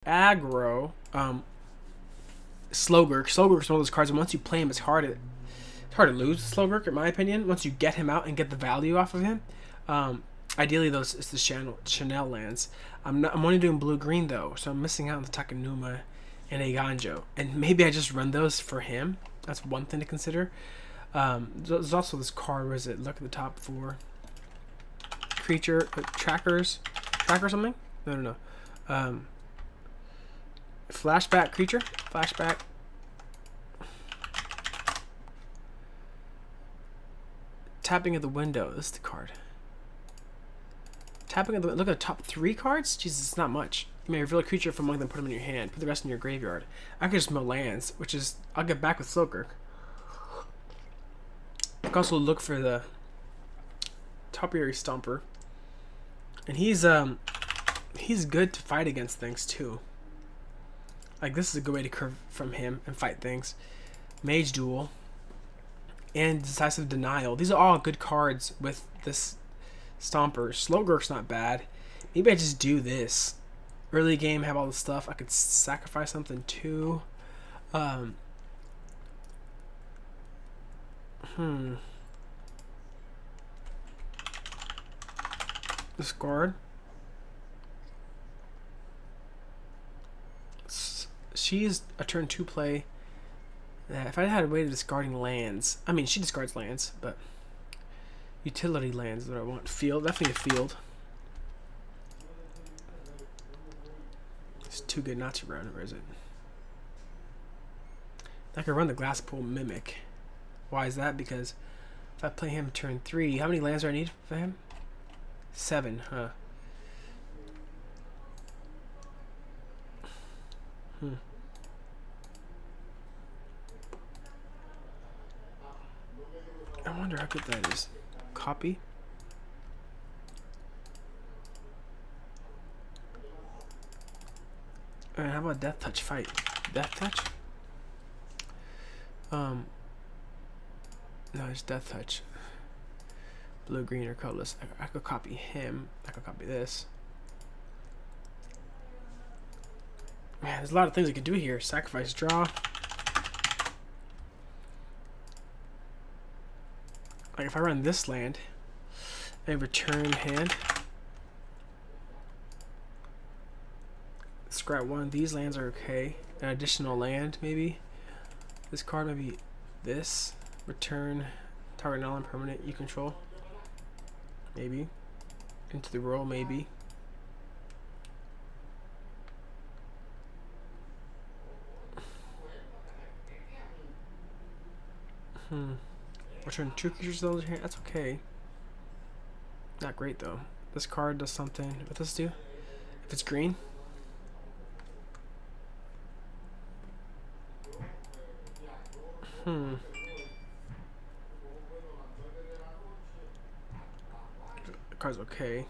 Aggro. Slogurk. Slogurk is one of those cards, and once you play him, it's hard to lose Slogurk, in my opinion. Once you get him out and get the value off of him. Ideally, it's the Chanel lands. I'm only doing blue-green, though, so I'm missing out on the Takanuma and a Ganjo. And maybe I just run those for him. That's one thing to consider. There's also this card. Where is it? Look at the top 4. Creature trackers. Tracker something? No. Flashback creature. Flashback. Tapping at the window. This is the card. Tapping at the look at the top 3 cards. Jesus, it's not much. You may reveal a creature from among them, put them in your hand. Put the rest in your graveyard. I could just mill lands, which is I'll get back with Slogurk. I can also look for the Topiary Stomper, and he's good to fight against things too. Like this is a good way to curve from him and fight things. Mage Duel and Decisive Denial. These are all good cards with this Stomper. Slogurk's not bad. Maybe I just do this. Early game, have all the stuff. I could sacrifice something too. Discard. She's a turn 2 play. If I had a way of discarding lands, I mean she discards lands, but utility lands that I want. Field, definitely a field. It's too good not to run, or is it? I could run the Glasspool Mimic. Why is that? Because if I play him turn 3, how many lands do I need for him? 7, huh? I wonder how good that is. Copy. Alright, how about Death Touch fight? Death Touch? No, it's Death Touch. Blue, green, or colorless. I could copy him. I could copy this. Man, there's a lot of things I could do here. Sacrifice, draw. Like if I run this land and return hand, scrap one. These lands are okay. An additional land, maybe. This card, maybe this. Return target non-permanent you control. Maybe. Into the roll, maybe. Return 2 creatures to the hand. That's okay. Not great though. This card does something. What does this do? If it's green. The card's okay.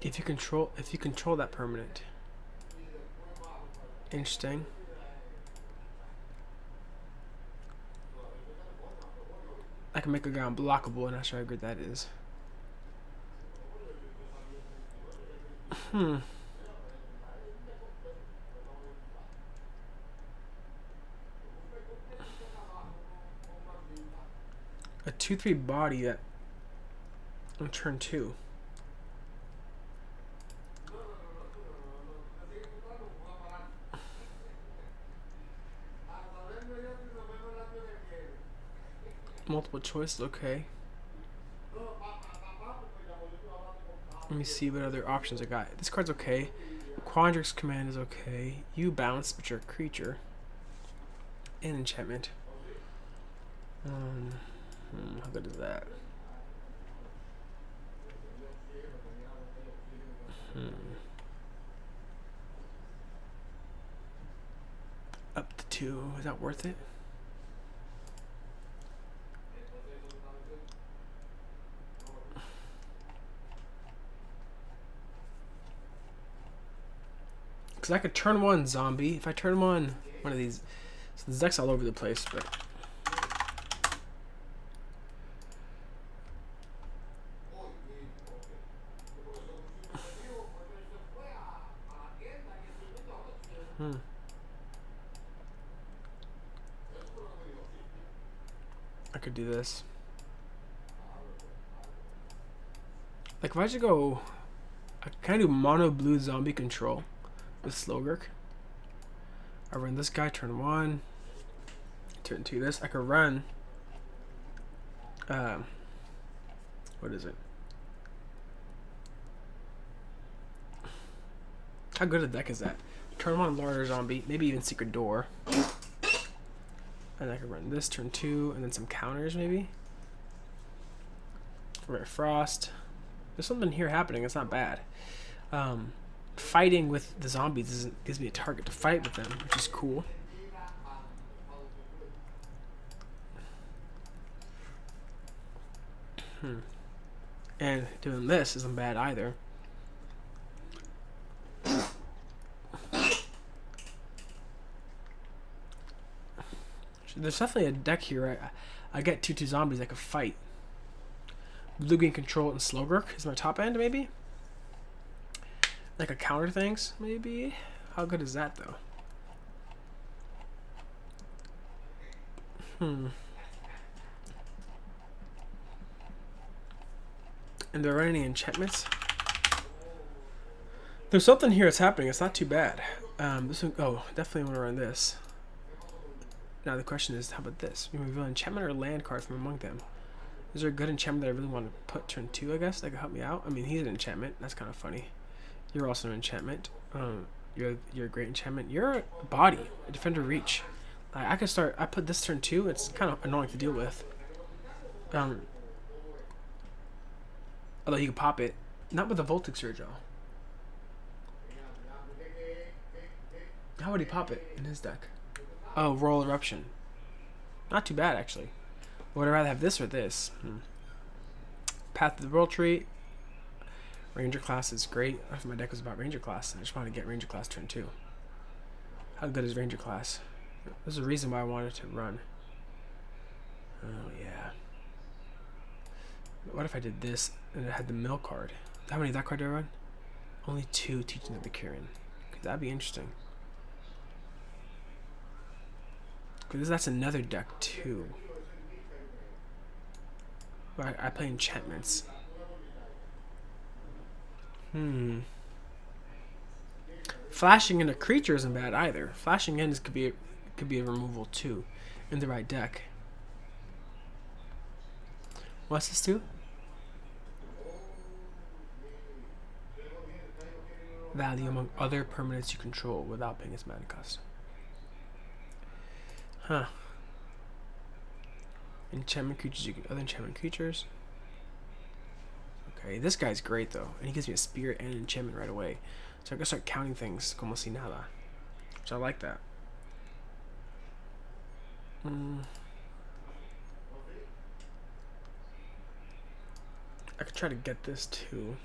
If you control that permanent. Interesting. I can make a guy unblockable, and not sure how good that is. A 2/3 body that on turn 2. Multiple choices, okay. Let me see what other options I got. This card's okay. Quandrix Command is okay. You bounce, but you're a creature. And enchantment. How good is that? Up to 2. Is that worth it? Because I could turn 1 zombie. If I turn one of these. So the deck's all over the place, but. I could do this. Like if I should go, I can do mono blue zombie control with Slogurk. I run this guy turn 1, turn 2 this. I could run, what is it? How good a deck is that? Turn 1 larger zombie, maybe even secret door. And I could run this turn 2 and then some counters maybe. Rare Frost. There's something here happening, it's not bad. Fighting with the zombies gives me a target to fight with them, which is cool. And doing this isn't bad either. There's definitely a deck here. I get 2/2 zombies I could fight. Blue green control and Slogurk is my top end, maybe. Like a counter things, maybe. How good is that though? And there are any enchantments. There's something here that's happening. It's not too bad. This one, oh, definitely want to run this. Now the question is, how about this? We reveal enchantment or land card from among them. Is there a good enchantment that I really want to put turn 2, I guess, that could help me out? I mean, he's an enchantment. That's kind of funny. You're also an enchantment. You're a great enchantment. You're a body, a defender reach. I could start, I put this turn 2. It's kind of annoying to deal with. Although he could pop it. Not with a Voltic Surge, though. How would he pop it in his deck? Oh, Royal Eruption. Not too bad, actually. Would I rather have this or this? Path of the World Tree. Ranger class is great. If my deck was about Ranger class, I just wanted to get Ranger class turn 2. How good is Ranger class? There's a reason why I wanted to run. Oh, yeah. What if I did this and it had the mill card? How many of that card do I run? Only 2 Teaching of the Kirin. That'd be interesting. Because that's another deck too. I play enchantments. Flashing in a creature isn't bad either. Flashing in could be a removal too, in the right deck. What's this do? Value among other permanents you control without paying its mana cost. Huh. Enchantment creatures, you get other enchantment creatures. Okay, this guy's great though, and he gives me a spirit and an enchantment right away. So I can start counting things como si nada, which I like that. I could try to get this too.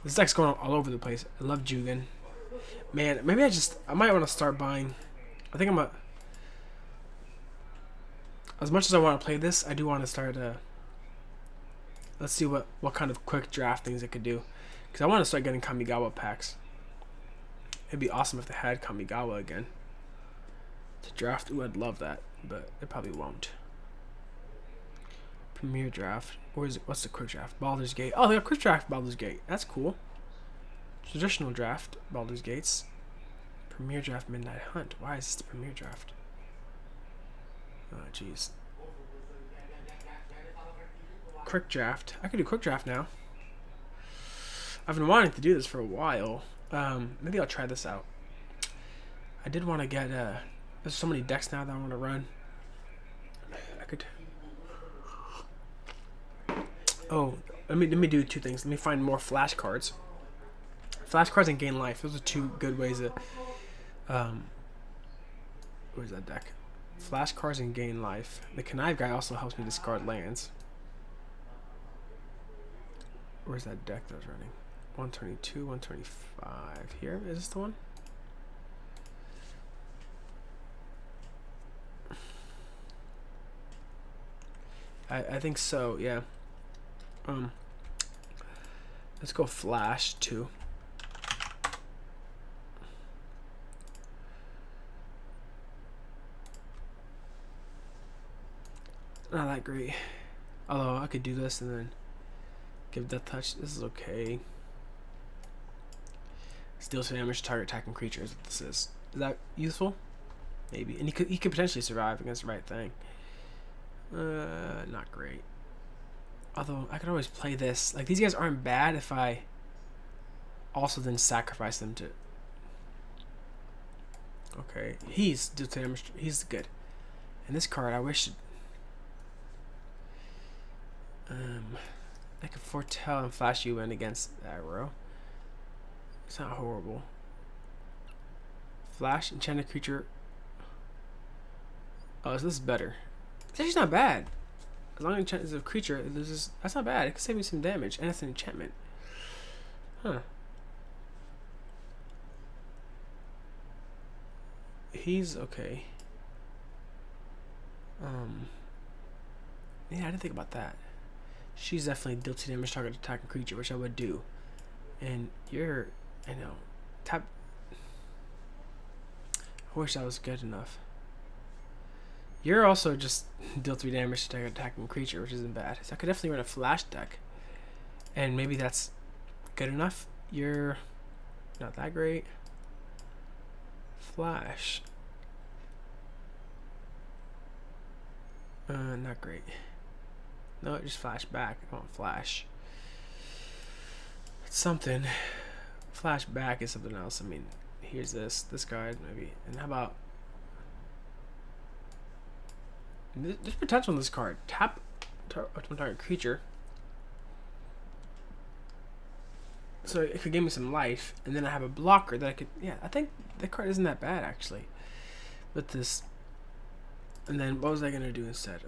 This deck's going all over the place. I love Jugan. Man, maybe I might want to start buying. I think as much as I want to play this, I do want to start let's see what kind of quick draft things I could do. Because I want to start getting Kamigawa packs. It'd be awesome if they had Kamigawa again. To draft, ooh, I'd love that. But it probably won't. Premier draft. Or is it, what's the quick draft? Baldur's Gate. Oh, they got quick draft Baldur's Gate. That's cool. Traditional draft Baldur's Gates. Premier draft Midnight Hunt. Why is this the premier draft? Oh, jeez. Quick draft. I could do quick draft now. I've been wanting to do this for a while. Maybe I'll try this out. I did want to get there's so many decks now that I want to run. I could. Oh, let me do 2 things. Let me find more flashcards. Flashcards and gain life. Those are 2 good ways to. Where's that deck? Flashcards and gain life. The Connive guy also helps me discard lands. Where's that deck that I was running? 122, 125. Here? Is this the one? I think so, yeah. Let's go flash 2. Not that great. Although I could do this and then give Death Touch. This is okay. Deals damage to target attacking creatures. What this is that useful? Maybe. And he could potentially survive against the right thing. Not great. Although I could always play this. Like, these guys aren't bad if I also then sacrifice them to. Okay, he's damage. He's good. And this card, I wish. I could foretell and flash you in against aggro. It's not horrible. Flash enchanted creature. Oh, so this is better. It's actually not bad. As long as it's a creature, it loses. That's not bad. It could save me some damage, and it's an enchantment. Huh. He's okay. Yeah, I didn't think about that. She's definitely deal 2 damage target attacking creature, which I would do. And you're, I know, tap. I wish that was good enough. You're also just deal 3 damage to target attacking creature, which isn't bad. So I could definitely run a flash deck, and maybe that's good enough. You're not that great. Flash. Not great. No, it just flashed back. I want flash. It's something. Flash back is something else. I mean, here's this card maybe. And how about? There's potential in this card. Tap target creature. So it could give me some life, and then I have a blocker that I could. Yeah, I think that card isn't that bad actually. With this. And then what was I gonna do instead?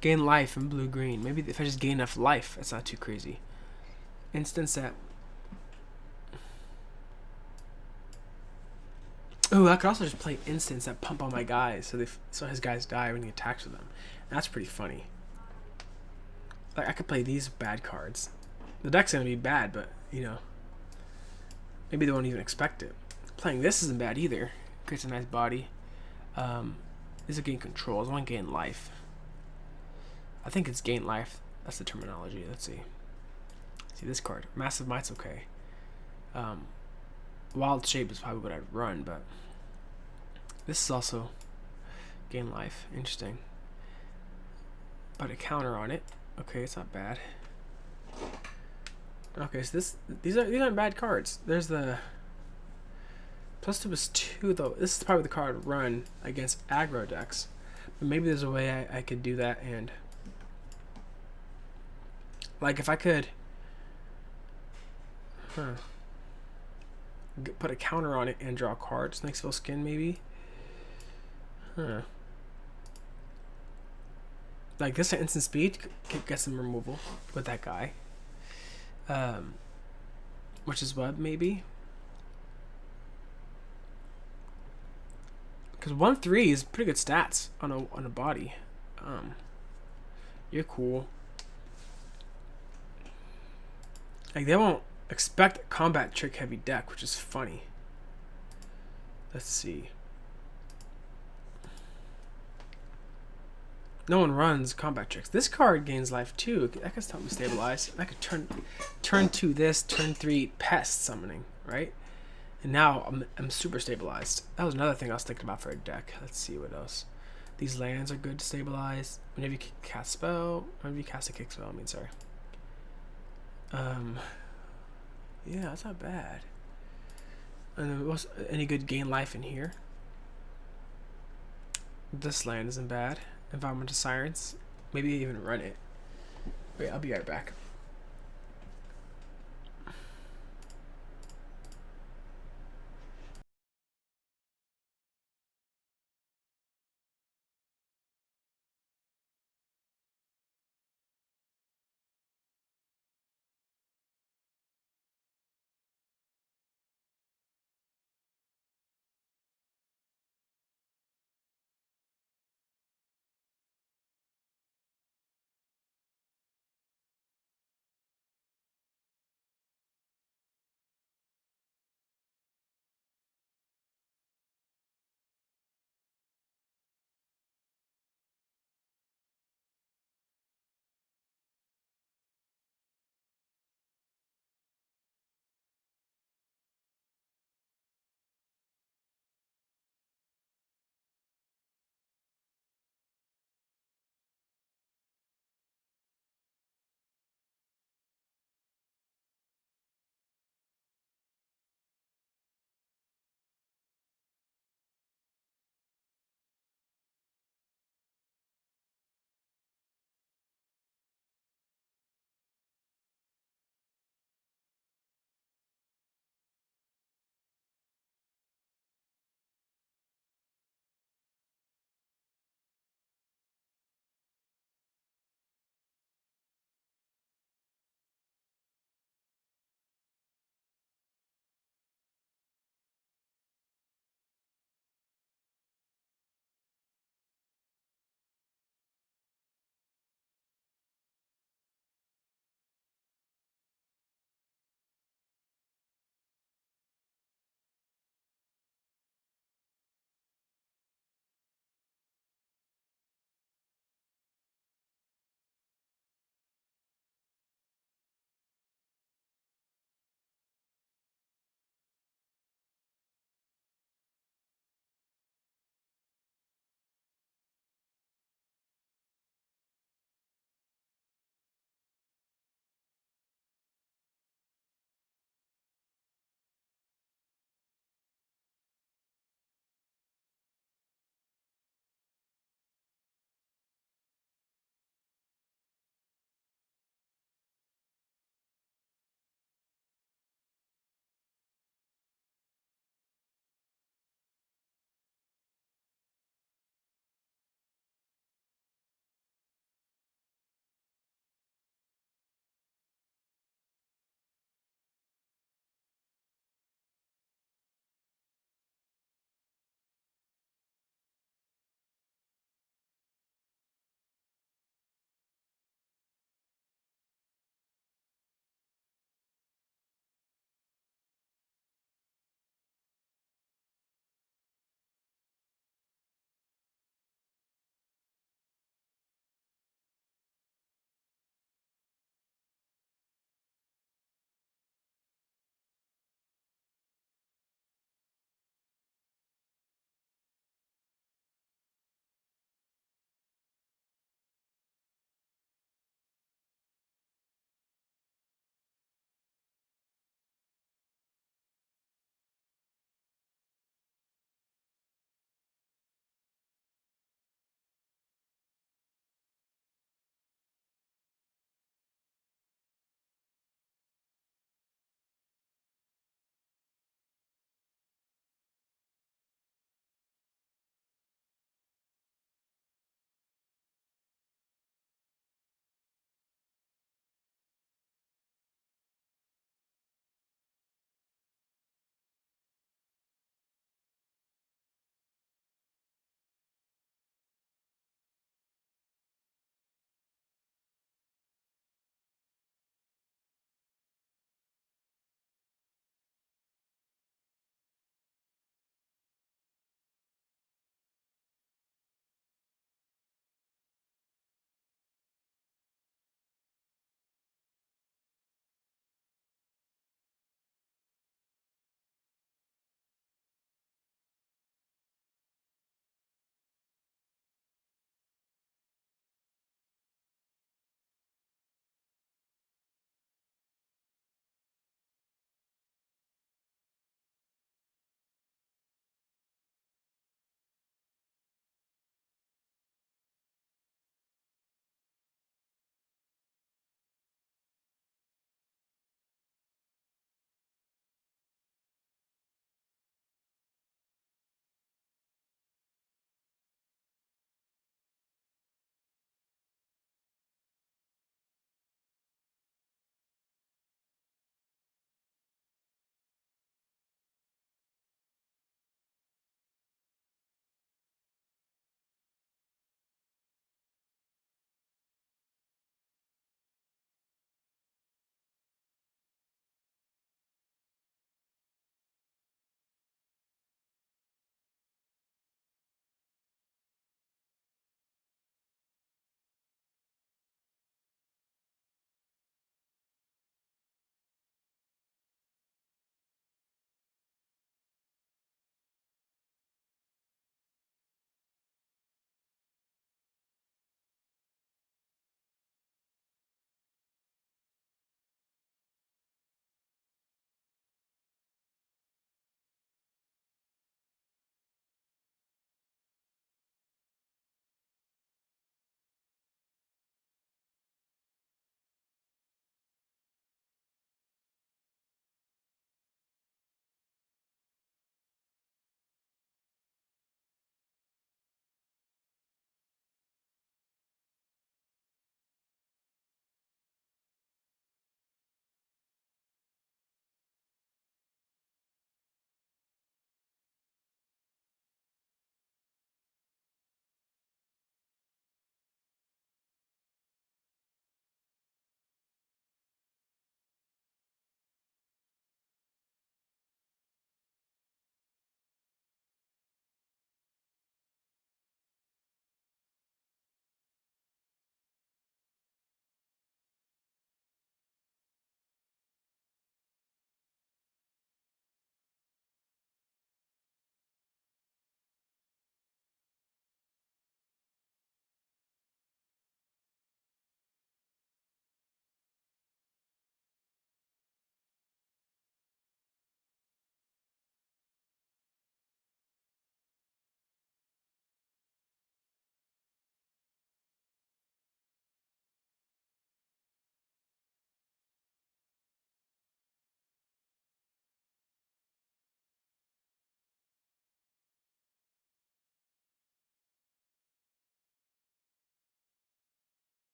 Gain life in blue green. Maybe if I just gain enough life, it's not too crazy. Instance that. Oh, I could also just play instants that pump on my guys, so his guys die when he attacks with them. And that's pretty funny. Like, I could play these bad cards. The deck's gonna be bad, but you know, maybe they won't even expect it. Playing this isn't bad either. Creates a nice body. This is gain control. I want to gain life. I think it's gain life. That's the terminology. Let's see. See this card. Massive Might's okay. Wild Shape is probably what I'd run, but this is also gain life. Interesting. But a counter on it. Okay, it's not bad. Okay, so these aren't bad cards. There's the +2 is 2 though. This is probably the card to run against aggro decks. But maybe there's a way I could do that, and like if I could put a counter on it and draw cards. Snakesville Skin maybe. Like this at instant speed could get some removal with that guy. Which is web maybe. Because 1/3 is pretty good stats on a body. You're cool. Like they won't expect a combat trick heavy deck, which is funny. Let's see. No one runs combat tricks. This card gains life too. That can help me stabilize. I could turn 2 this, turn 3 pest summoning, right? And now I'm super stabilized. That was another thing I was thinking about for a deck. Let's see what else. These lands are good to stabilize. Whenever you cast spell, whenever you cast a kick spell, I mean, sorry. Yeah, that's not bad. And then what's any good gain life in here? This land isn't bad. Environmental Sirens. Maybe even run it. Wait, I'll be right back.